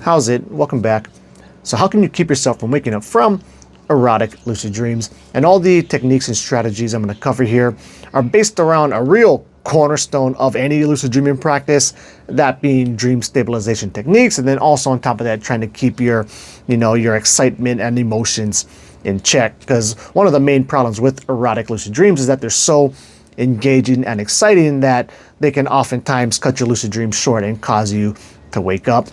How's it? Welcome back. So how can you keep yourself from waking up from erotic lucid dreams? And all the techniques and strategies I'm going to cover here are based around a real cornerstone of any lucid dreaming practice, that being dream stabilization techniques, and then also on top of that trying to keep your your excitement and emotions in check, because one of the main problems with erotic lucid dreams is that they're so engaging and exciting that they can oftentimes cut your lucid dreams short and cause you to wake up.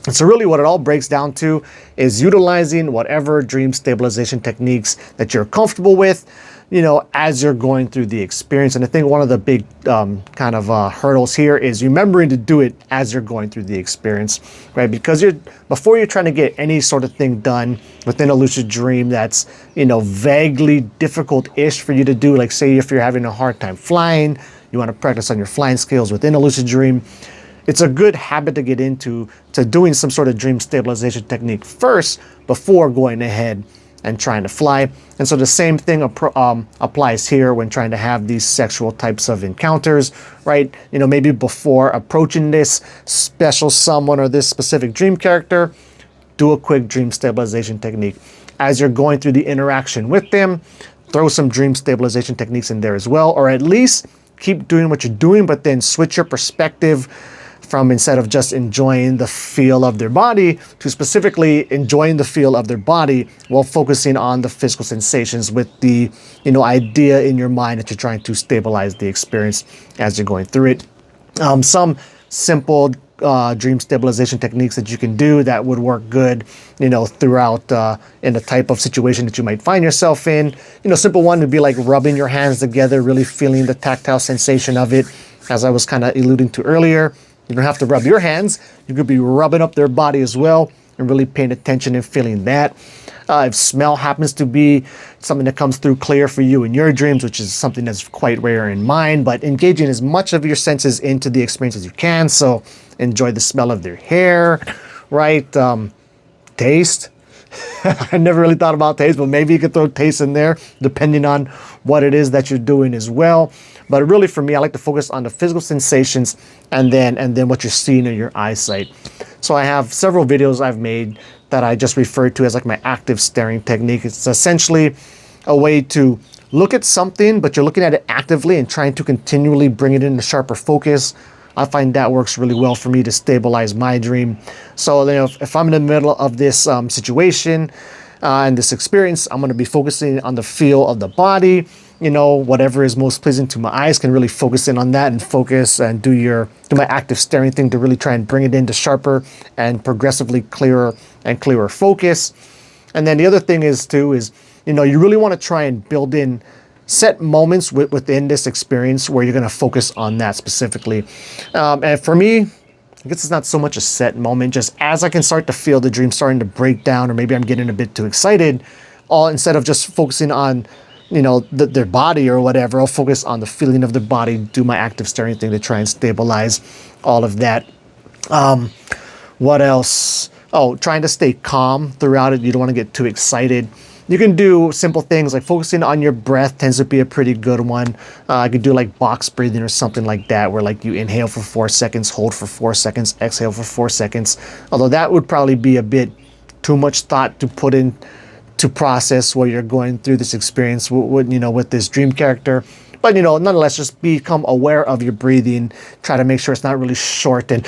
And so really what it all breaks down to is utilizing whatever dream stabilization techniques that you're comfortable with, as you're going through the experience. And I think one of the big hurdles here is remembering to do it as you're going through the experience, right? Because before you're trying to get any sort of thing done within a lucid dream that's, vaguely difficult-ish for you to do, like say if you're having a hard time flying, you want to practice on your flying skills within a lucid dream, it's a good habit to get into doing some sort of dream stabilization technique first before going ahead and trying to fly. And so the same thing applies here when trying to have these sexual types of encounters, right? Maybe before approaching this special someone or this specific dream character, do a quick dream stabilization technique. As you're going through the interaction with them, throw some dream stabilization techniques in there as well, or at least keep doing what you're doing, but then switch your perspective from, instead of just enjoying the feel of their body, to specifically enjoying the feel of their body while focusing on the physical sensations with the idea in your mind that you're trying to stabilize the experience as you're going through it. Some simple dream stabilization techniques that you can do that would work good throughout in the type of situation that you might find yourself in. Simple one would be like rubbing your hands together, really feeling the tactile sensation of it, as I was kind of alluding to earlier. You don't have to rub your hands. You could be rubbing up their body as well and really paying attention and feeling that. If smell happens to be something that comes through clear for you in your dreams, which is something that's quite rare in mine, but engaging as much of your senses into the experience as you can. So enjoy the smell of their hair, right? Taste. I never really thought about taste, but maybe you could throw taste in there depending on what it is that you're doing as well. But really for me, I like to focus on the physical sensations and then what you're seeing in your eyesight. So I have several videos I've made that I just refer to as like my active staring technique. It's essentially a way to look at something, but you're looking at it actively and trying to continually bring it into sharper focus. I find that works really well for me to stabilize my dream. So if I'm in the middle of this situation and this experience, I'm going to be focusing on the feel of the body. Whatever is most pleasing to my eyes, can really focus in on that and focus and do my active staring thing to really try and bring it into sharper and progressively clearer and clearer focus. And then the other thing is you really want to try and build in set moments within this experience where you're going to focus on that specifically. And for me, I guess it's not so much a set moment, just as I can start to feel the dream starting to break down, or maybe I'm getting a bit too excited, instead of just focusing on their body or whatever, I'll focus on the feeling of the body, do my active staring thing to try and stabilize all of that. What else? Trying to stay calm throughout it. You don't want to get too excited. You can do simple things like focusing on your breath tends to be a pretty good one. I could do like box breathing or something like that, where like you inhale for 4 seconds, hold for 4 seconds, exhale for 4 seconds. Although that would probably be a bit too much thought to put in to process while you're going through this experience with this dream character. But nonetheless, just become aware of your breathing. Try to make sure it's not really short and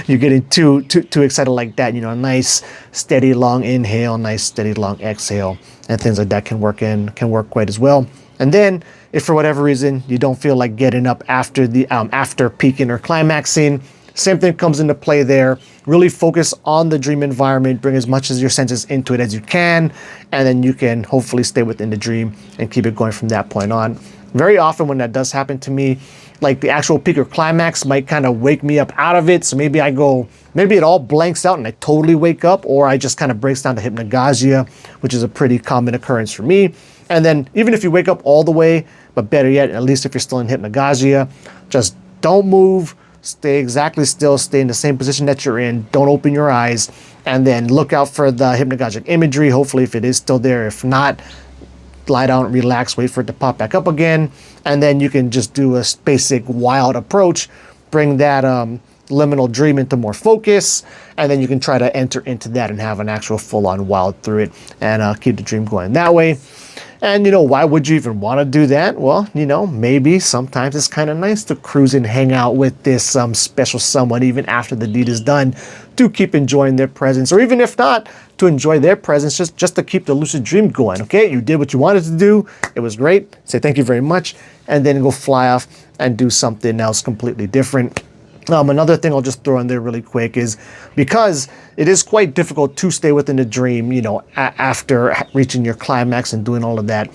you're getting too excited like that. A nice steady long inhale, nice steady long exhale, and things like that can work quite as well. And then if for whatever reason you don't feel like getting up after peaking or climaxing, same thing comes into play there. Really focus on the dream environment, bring as much as your senses into it as you can, and then you can hopefully stay within the dream and keep it going from that point on. Very often when that does happen to me, like the actual peak or climax might kind of wake me up out of it. So maybe it all blanks out and I totally wake up, or I just kind of breaks down to hypnagogia, which is a pretty common occurrence for me. And then even if you wake up all the way, but better yet, at least if you're still in hypnagogia, just don't move. Stay exactly still, stay in the same position that you're in, don't open your eyes, and then look out for the hypnagogic imagery, hopefully if it is still there. If not, lie down, relax, wait for it to pop back up again, and then you can just do a basic wild approach, bring that liminal dream into more focus, and then you can try to enter into that and have an actual full-on wild through it, and keep the dream going that way. And why would you even want to do that? Well, maybe sometimes it's kind of nice to cruise and hang out with this special someone even after the deed is done, to keep enjoying their presence, or even if not, to enjoy their presence, just to keep the lucid dream going. Okay, you did what you wanted to do. It was great. Say thank you very much, and then go fly off and do something else completely different. Another thing I'll just throw in there really quick is, because it is quite difficult to stay within the dream, after reaching your climax and doing all of that,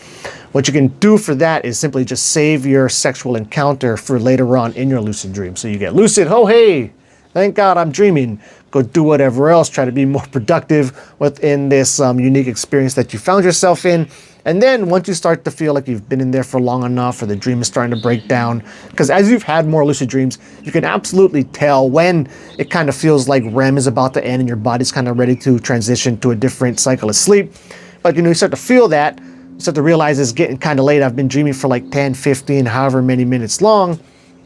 what you can do for that is simply just save your sexual encounter for later on in your lucid dream. So you get lucid, oh hey, thank God I'm dreaming. Go do whatever else, try to be more productive within this unique experience that you found yourself in. And then once you start to feel like you've been in there for long enough, or the dream is starting to break down, because as you've had more lucid dreams, you can absolutely tell when it kind of feels like REM is about to end and your body's kind of ready to transition to a different cycle of sleep. But you start to feel that, you start to realize it's getting kind of late. I've been dreaming for like 10, 15, however many minutes long.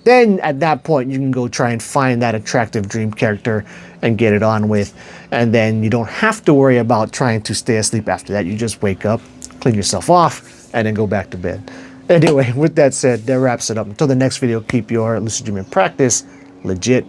Then at that point, you can go try and find that attractive dream character and get it on with. And then you don't have to worry about trying to stay asleep after that. You just wake up, clean yourself off, and then go back to bed. Anyway, with that said, that wraps it up. Until the next video, keep your lucid dreaming practice legit.